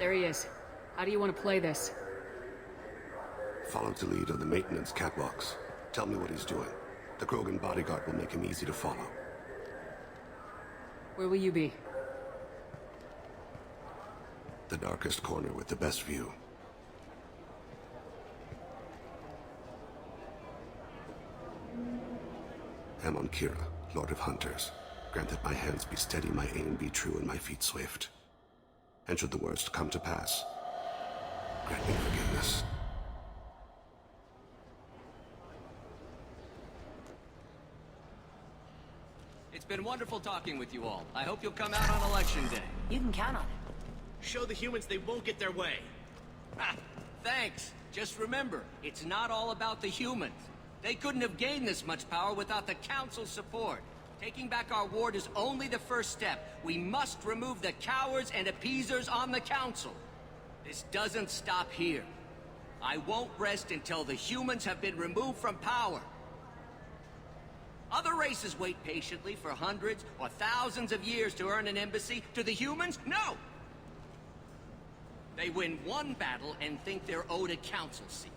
There he is. How do you want to play this? Follow Talid on the maintenance catwalks. Tell me what he's doing. The Krogan bodyguard will make him easy to follow. Where will you be? The darkest corner with the best view. I'm on Kira, Lord of Hunters. Grant that my hands be steady, my aim be true, and my feet swift. And should the worst come to pass, grant me forgiveness. It's been wonderful talking with you all. I hope you'll come out on election day. You can count on it. Show the humans they won't get their way. Ha! Thanks. Just remember, it's not all about the humans. They couldn't have gained this much power without the Council's support. Taking back our ward is only the first step. We must remove the cowards and appeasers on the Council. This doesn't stop here. I won't rest until the humans have been removed from power. Other races wait patiently for hundreds or thousands of years to earn an embassy. To the humans, no! They win one battle and think they're owed a council seat.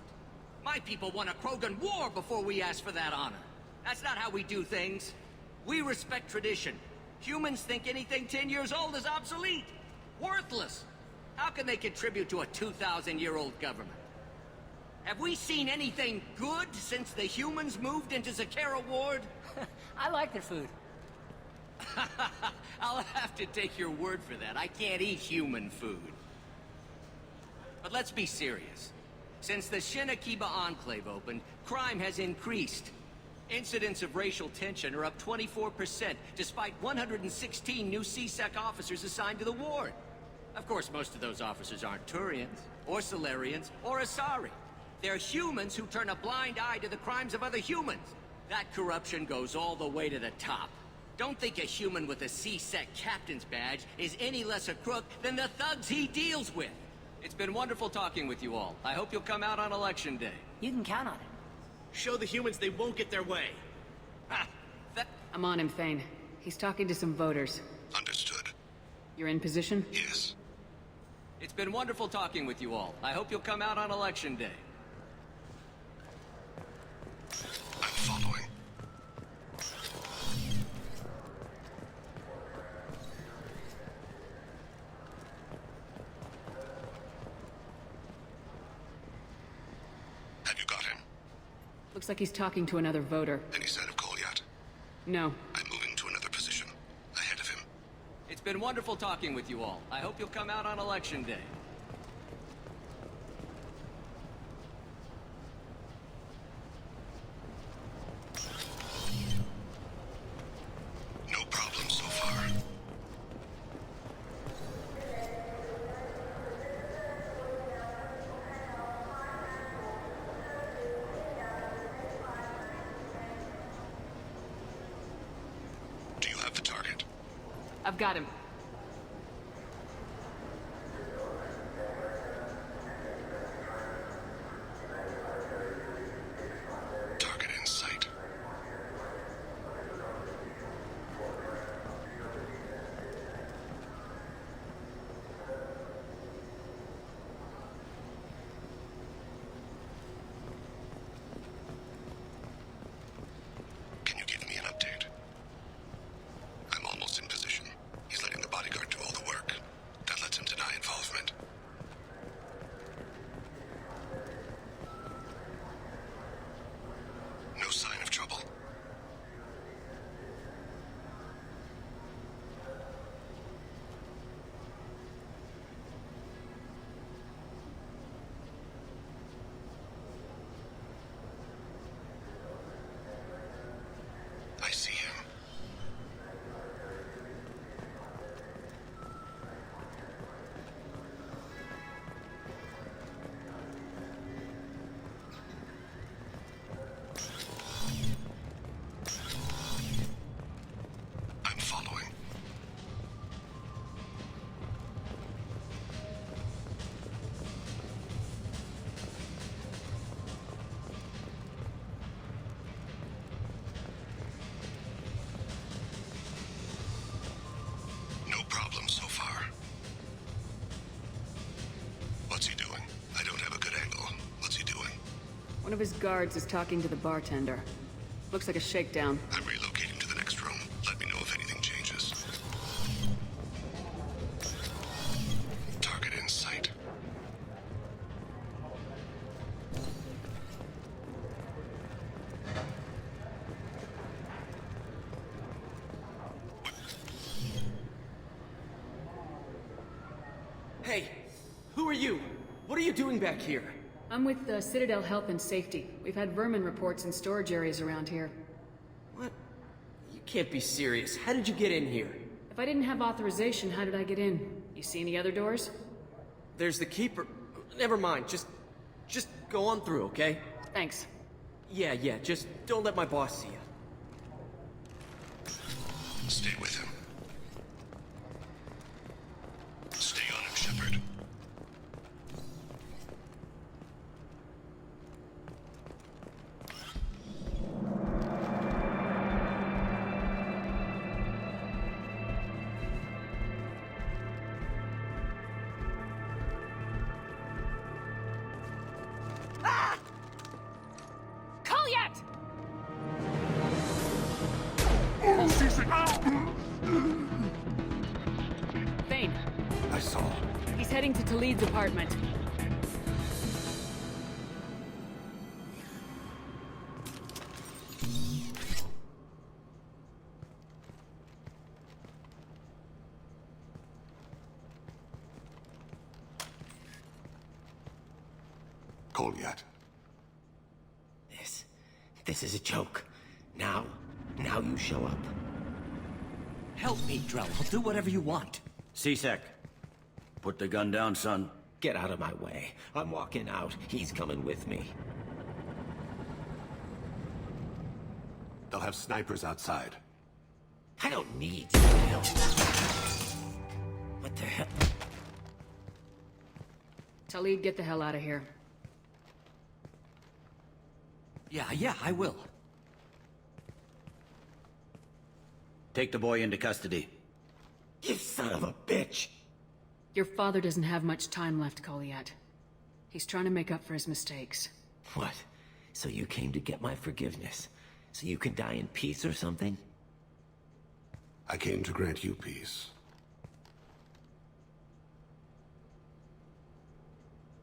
My people won a Krogan war before we asked for that honor. That's not how we do things. We respect tradition. Humans think anything 10 years old is obsolete. Worthless. How can they contribute to a 2,000-year-old government? Have we seen anything good since the humans moved into Zakera Ward? I like their food. I'll have to take your word for that. I can't eat human food. But let's be serious. Since the Shinakiba Enclave opened, crime has increased. Incidents of racial tension are up 24%, despite 116 new CSEC officers assigned to the ward. Of course, most of those officers aren't Turians, or Solarians, or Asari. They're humans who turn a blind eye to the crimes of other humans. That corruption goes all the way to the top. Don't think a human with a CSEC captain's badge is any less a crook than the thugs he deals with. It's been wonderful talking with you all. I hope you'll come out on election day. You can count on it. Show the humans they won't get their way. Ha! I'm on him, Thane. He's talking to some voters. Understood. You're in position? Yes. It's been wonderful talking with you all. I hope you'll come out on election day. I'm following. Have you got him? Looks like he's talking to another voter. Any sign of Kolyat? No. I'm moving to another position. Ahead of him. It's been wonderful talking with you all. I hope you'll come out on election day. No problem so far. Do you have the target? I've got him. Target in sight. Can you give me an update? I'm almost in position. He's letting of his guards is talking to the bartender. Looks like a shakedown. I'm relocating to the next room. Let me know if anything changes. Target in sight. Hey, who are you? What are you doing back here? I'm with the Citadel Health and Safety. We've had vermin reports in storage areas around here. What? You can't be serious. How did you get in here? If I didn't have authorization, how did I get in? You see any other doors? There's the Keeper. Never mind. Just go on through, okay? Thanks. Yeah, just don't let my boss see you. Stay with him. Stay on him, Shepard. Kolyat! Thane, I saw. he's heading to Talid's apartment. Kolyat. This is a joke. Now you show up. Help me, Drell. I'll do whatever you want. C-Sec. Put the gun down, son. Get out of my way. I'm walking out. He's coming with me. They'll have snipers outside. I don't need your help. What the hell? Talid, get the hell out of here. Yeah, I will. Take the boy into custody. You son of a bitch! Your father doesn't have much time left, Kolyat. He's trying to make up for his mistakes. What? So you came to get my forgiveness? So you can die in peace or something? I came to grant you peace.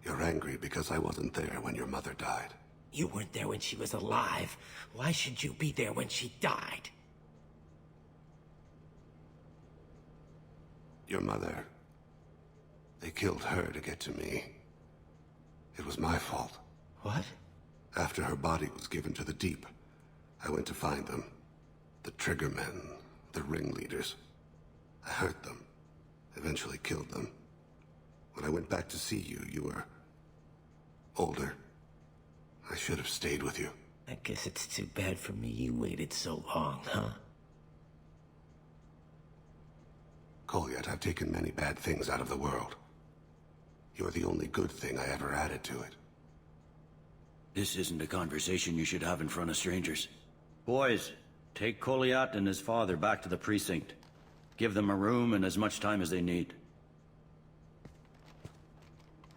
You're angry because I wasn't there when your mother died. You weren't there when she was alive. Why should you be there when she died? Your mother... They killed her to get to me. It was my fault. What? After her body was given to the Deep, I went to find them. The Triggermen, the ringleaders. I hurt them. Eventually killed them. When I went back to see you, you were... older. I should have stayed with you. I guess it's too bad for me you waited so long, huh? Kolyat, I've taken many bad things out of the world. You're the only good thing I ever added to it. This isn't a conversation you should have in front of strangers. Boys, take Kolyat and his father back to the precinct. Give them a room and as much time as they need.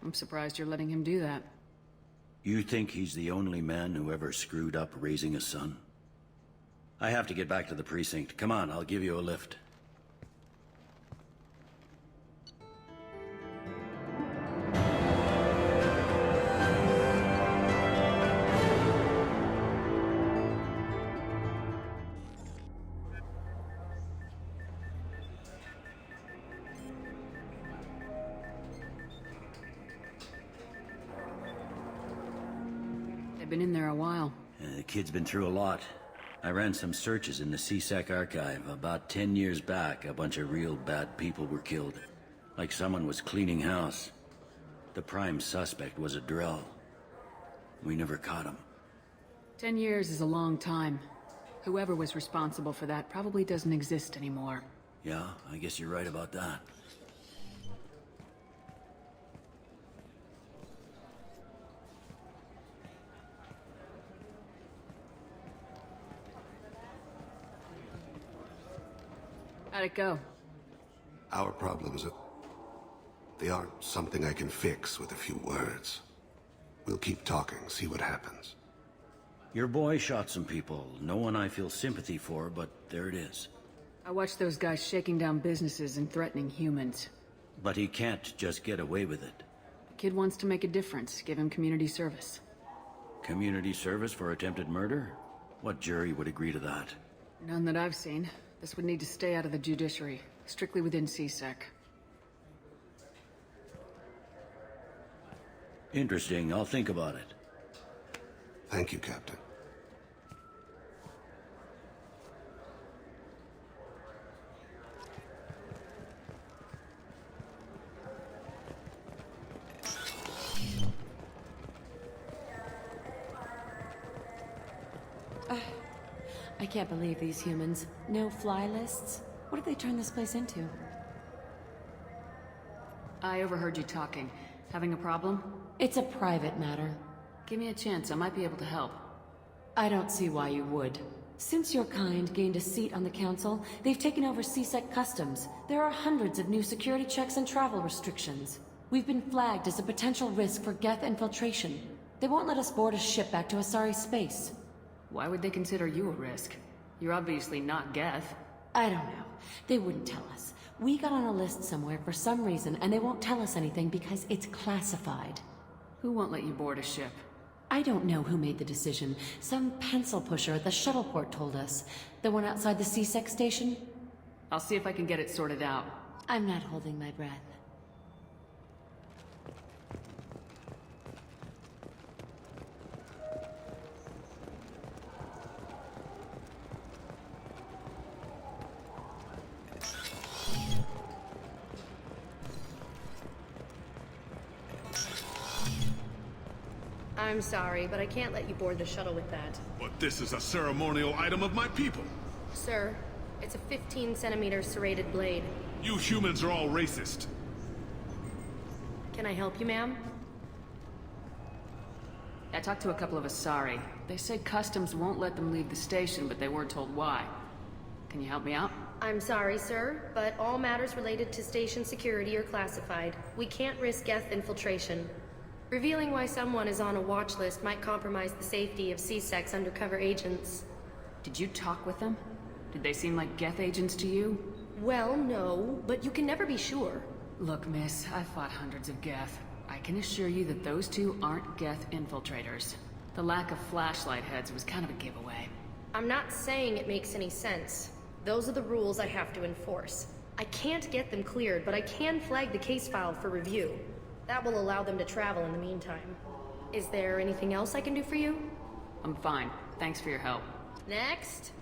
I'm surprised you're letting him do that. You think he's the only man who ever screwed up raising a son? I have to get back to the precinct. Come on, I'll give you a lift. They've been in there a while. The kid's been through a lot. I ran some searches in the C-Sec archive. About 10 years back, a bunch of real bad people were killed. Like someone was cleaning house. The prime suspect was a Drell. We never caught him. 10 years is a long time. Whoever was responsible for that probably doesn't exist anymore. Yeah, I guess you're right about that. How'd it go? Our problems, they aren't something I can fix with a few words. We'll keep talking, see what happens. Your boy shot some people. No one I feel sympathy for, but there it is. I watched those guys shaking down businesses and threatening humans. But he can't just get away with it. The kid wants to make a difference. Give him community service. Community service for attempted murder? What jury would agree to that? None that I've seen. This would need to stay out of the judiciary. Strictly within CSEC. Interesting. I'll think about it. Thank you, Captain. I can't believe these humans. No fly lists? What have they turned this place into? I overheard you talking. Having a problem? It's a private matter. Give me a chance. I might be able to help. I don't see why you would. Since your kind gained a seat on the council, they've taken over CSEC customs. There are hundreds of new security checks and travel restrictions. We've been flagged as a potential risk for Geth infiltration. They won't let us board a ship back to Asari space. Why would they consider you a risk? You're obviously not Geth. I don't know. They wouldn't tell us. We got on a list somewhere for some reason, and they won't tell us anything because it's classified. Who won't let you board a ship? I don't know who made the decision. Some pencil pusher at the shuttle port told us. The one outside the CSEC station? I'll see if I can get it sorted out. I'm not holding my breath. I'm sorry, but I can't let you board the shuttle with that. But this is a ceremonial item of my people. Sir, it's a 15-centimeter serrated blade. You humans are all racist. Can I help you, ma'am? I talked to a couple of Asari. They say customs won't let them leave the station, but they weren't told why. Can you help me out? I'm sorry, sir, but all matters related to station security are classified. We can't risk Geth infiltration. Revealing why someone is on a watch list might compromise the safety of CSEC's undercover agents. Did you talk with them? Did they seem like Geth agents to you? Well, no, but you can never be sure. Look, miss, I've fought hundreds of Geth. I can assure you that those two aren't Geth infiltrators. The lack of flashlight heads was kind of a giveaway. I'm not saying it makes any sense. Those are the rules I have to enforce. I can't get them cleared, but I can flag the case file for review. That will allow them to travel in the meantime. Is there anything else I can do for you? I'm fine. Thanks for your help. Next.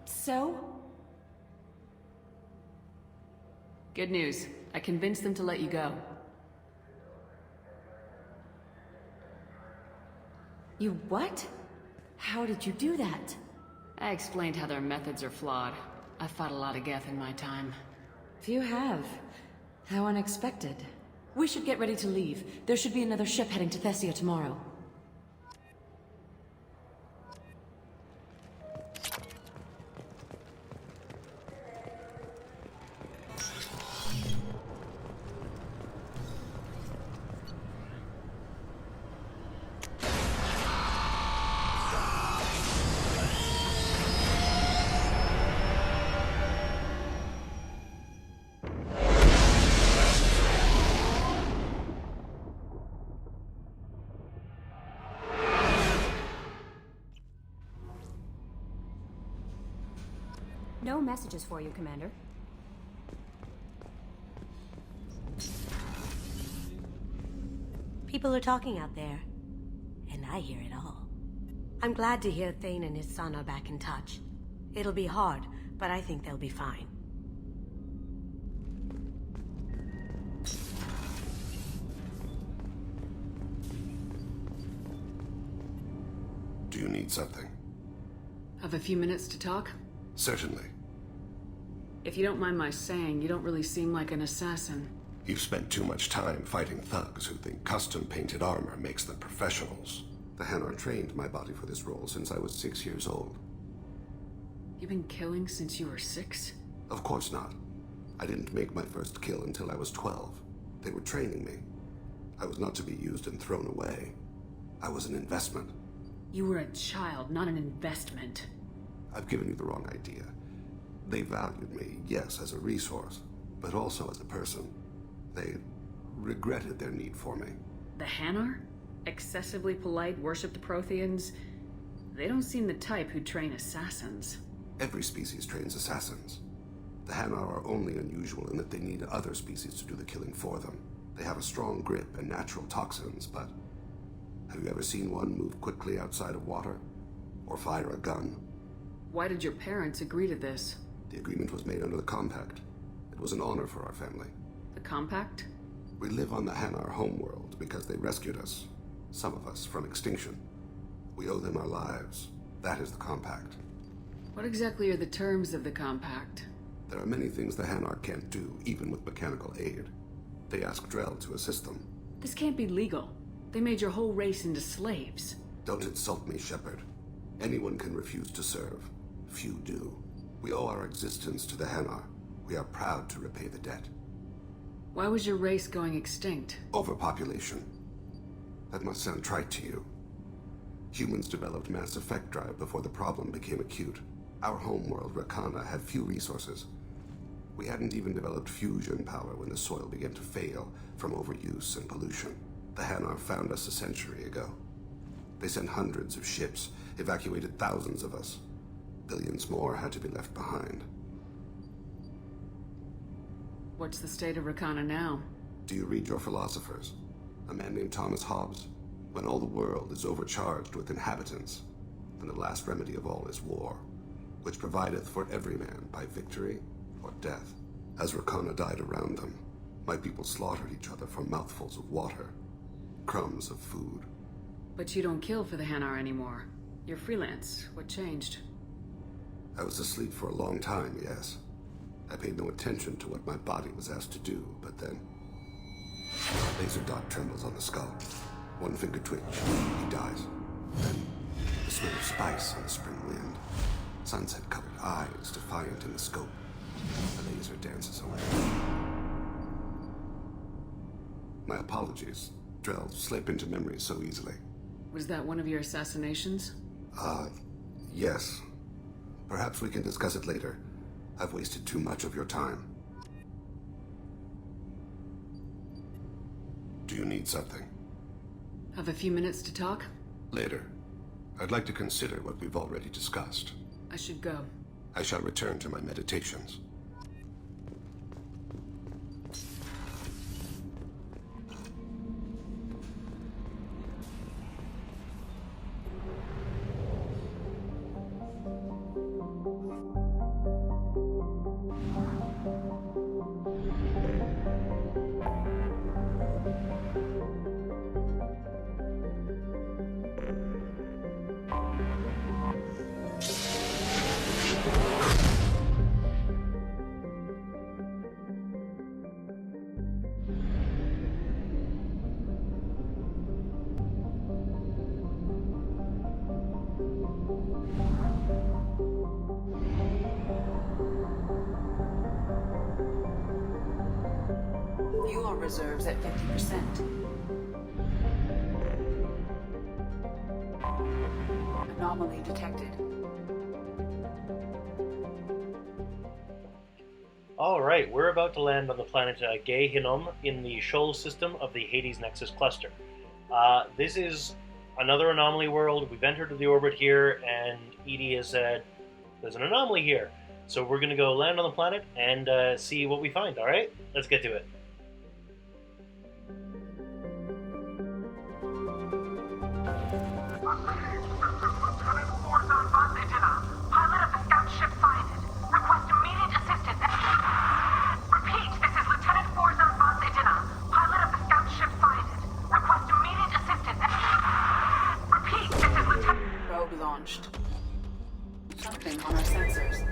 So? Good news. I convinced them to let you go. You what? How did you do that? I explained how their methods are flawed. I've fought a lot of Geth in my time. You have. How unexpected. We should get ready to leave. There should be another ship heading to Thessia tomorrow. No messages for you, Commander. People are talking out there, and I hear it all. I'm glad to hear Thane and his son are back in touch. It'll be hard, but I think they'll be fine. Do you need something? Have a few minutes to talk? Certainly. If you don't mind my saying, you don't really seem like an assassin. You've spent too much time fighting thugs who think custom-painted armor makes them professionals. The Hanar trained my body for this role since I was 6 years old. You've been killing since you were 6? Of course not. I didn't make my first kill until I was 12. They were training me. I was not to be used and thrown away. I was an investment. You were a child, not an investment. I've given you the wrong idea. They valued me, yes, as a resource, but also as a person. They regretted their need for me. The Hanar? Excessively polite, worship the Protheans? They don't seem the type who train assassins. Every species trains assassins. The Hanar are only unusual in that they need other species to do the killing for them. They have a strong grip and natural toxins, but have you ever seen one move quickly outside of water? Or fire a gun? Why did your parents agree to this? The agreement was made under the Compact. It was an honor for our family. The Compact? We live on the Hanar homeworld because they rescued us, some of us, from extinction. We owe them our lives. That is the Compact. What exactly are the terms of the Compact? There are many things the Hanar can't do, even with mechanical aid. They ask Drell to assist them. This can't be legal. They made your whole race into slaves. Don't insult me, Shepard. Anyone can refuse to serve. Few do. We owe our existence to the Hanar. We are proud to repay the debt. Why was your race going extinct? Overpopulation. That must sound trite to you. Humans developed mass effect drive before the problem became acute. Our homeworld, Rakana, had few resources. We hadn't even developed fusion power when the soil began to fail from overuse and pollution. The Hanar found us a century ago. They sent hundreds of ships, evacuated thousands of us. Billions more had to be left behind. What's the state of Rakana now? Do you read your philosophers? A man named Thomas Hobbes? When all the world is overcharged with inhabitants, then the last remedy of all is war, which provideth for every man by victory or death. As Rakana died around them, my people slaughtered each other for mouthfuls of water, crumbs of food. But you don't kill for the Hanar anymore. You're freelance. What changed? I was asleep for a long time, yes. I paid no attention to what my body was asked to do, but then... a laser dot trembles on the skull. One finger twitch, he dies. Then, the smell of spice on the spring wind. Sunset-colored eyes defiant in the scope. The laser dances away. My apologies. Drell slip into memory so easily. Was that one of your assassinations? Yes. Perhaps we can discuss it later. I've wasted too much of your time. Do you need something? Have a few minutes to talk? Later. I'd like to consider what we've already discussed. I should go. I shall return to my meditations. Fuel reserves at 50%. Anomaly detected. Alright, we're about to land on the planet Gei Hinnom in the Sheol system of the Hades Nexus cluster. This is another anomaly world. We've entered the orbit here, and Edie has said, there's an anomaly here. So we're going to go land on the planet and see what we find, alright? Let's get to it. Launched. Something on our sensors.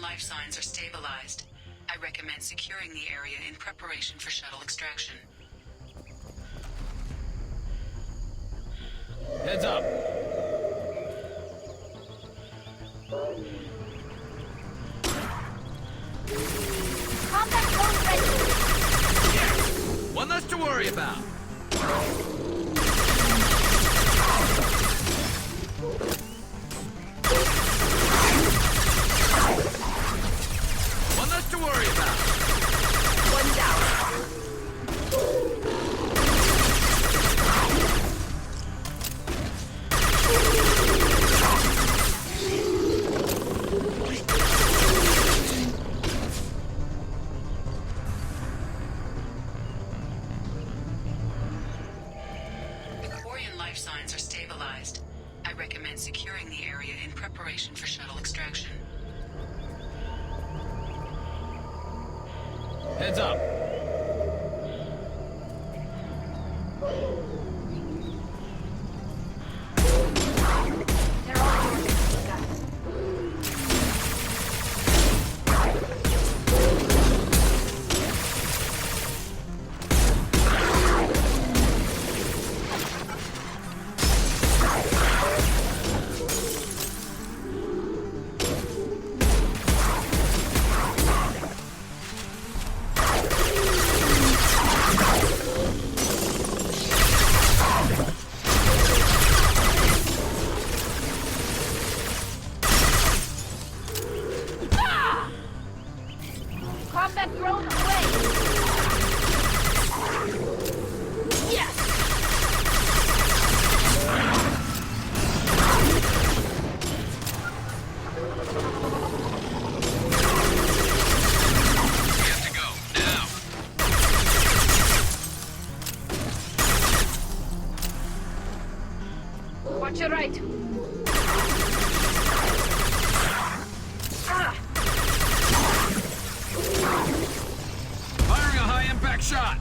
life signs are stabilized. I recommend securing the area in preparation for shuttle extraction. Heads up! Combat drone ready! Yes! One less to worry about! One less to worry about! One down. The Quarian life signs are stabilized. I recommend securing the area in preparation for shuttle extraction. Heads up! They're all yours. Got it. Combat drone away! Yes! We have to go, now! Watch your right. Ah! Firing a high-impact shot!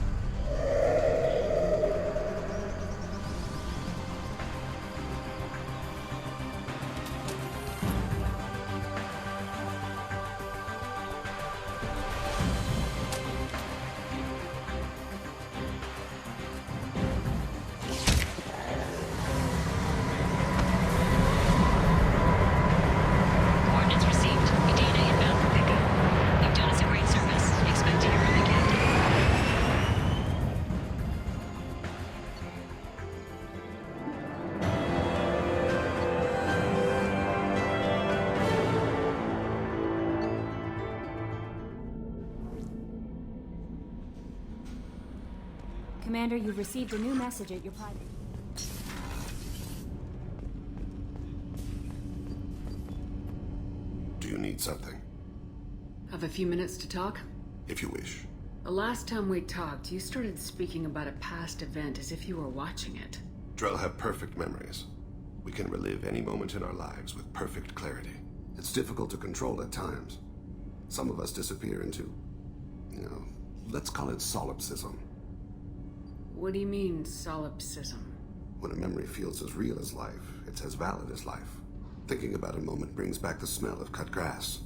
Coordinates received. Data inbound for pickup. You've done us a great service. Expect to hear from again. Commander, you've received a new message at your private... Do you need something? Have a few minutes to talk? If you wish. The last time we talked, you started speaking about a past event as if you were watching it. Drell have perfect memories. We can relive any moment in our lives with perfect clarity. It's difficult to control at times. Some of us disappear into, let's call it solipsism. What do you mean, solipsism? When a memory feels as real as life, it's as valid as life. Thinking about a moment brings back the smell of cut grass,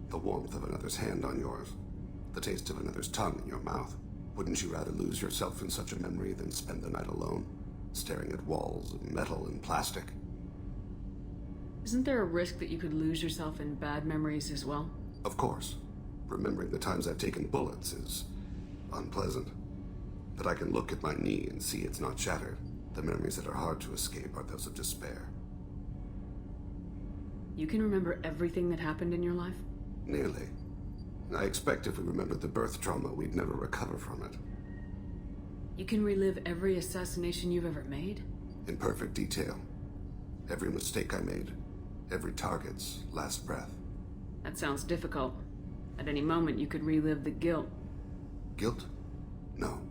the warmth of another's hand on yours, the taste of another's tongue in your mouth. Wouldn't you rather lose yourself in such a memory than spend the night alone, staring at walls of metal and plastic? Isn't there a risk that you could lose yourself in bad memories as well? Of course. Remembering the times I've taken bullets is unpleasant. But I can look at my knee and see it's not shattered. The memories that are hard to escape are those of despair. You can remember everything that happened in your life? Nearly. I expect if we remembered the birth trauma, we'd never recover from it. You can relive every assassination you've ever made? In perfect detail. Every mistake I made. Every target's last breath. That sounds difficult. At any moment, you could relive the guilt. Guilt? No.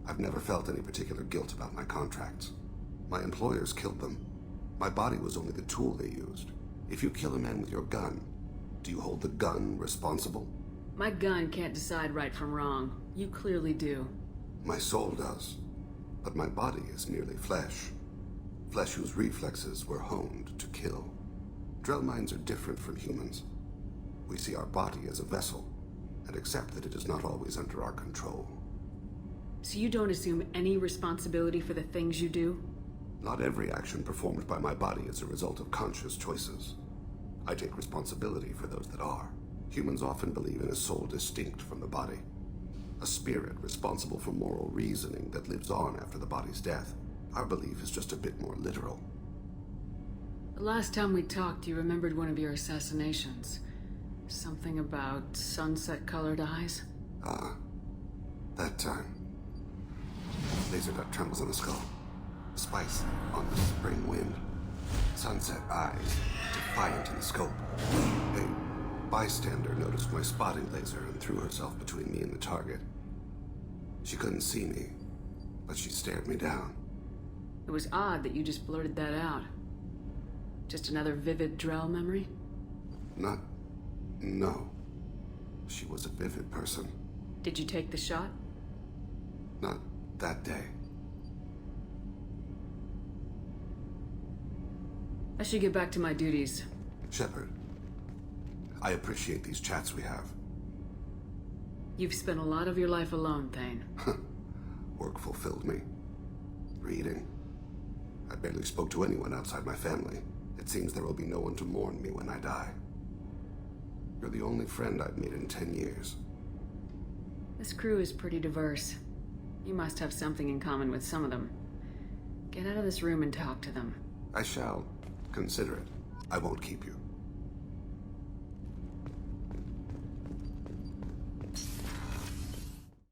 I've never felt any particular guilt about my contracts. My employers killed them. My body was only the tool they used. If you kill a man with your gun, do you hold the gun responsible? My gun can't decide right from wrong. You clearly do. My soul does. But my body is merely flesh. Flesh whose reflexes were honed to kill. Drell minds are different from humans. We see our body as a vessel, and accept that it is not always under our control. So you don't assume any responsibility for the things you do? Not every action performed by my body is a result of conscious choices. I take responsibility for those that are. Humans often believe in a soul distinct from the body. A spirit responsible for moral reasoning that lives on after the body's death. Our belief is just a bit more literal. The last time we talked, you remembered one of your assassinations. Something about sunset-colored eyes? That time. Laser dot trembles on the skull. Spice on the spring wind. Sunset eyes, defiant in the scope. A bystander noticed my spotting laser and threw herself between me and the target. She couldn't see me, but she stared me down. It was odd that you just blurted that out. Just another vivid Drell memory? No. She was a vivid person. Did you take the shot? Not that day. I should get back to my duties. Shepard, I appreciate these chats we have. You've spent a lot of your life alone, Thane. Work fulfilled me. Reading. I barely spoke to anyone outside my family. It seems there will be no one to mourn me when I die. You're the only friend I've made in 10 years. This crew is pretty diverse. You must have something in common with some of them. Get out of this room and talk to them. I shall. Consider it. I won't keep you.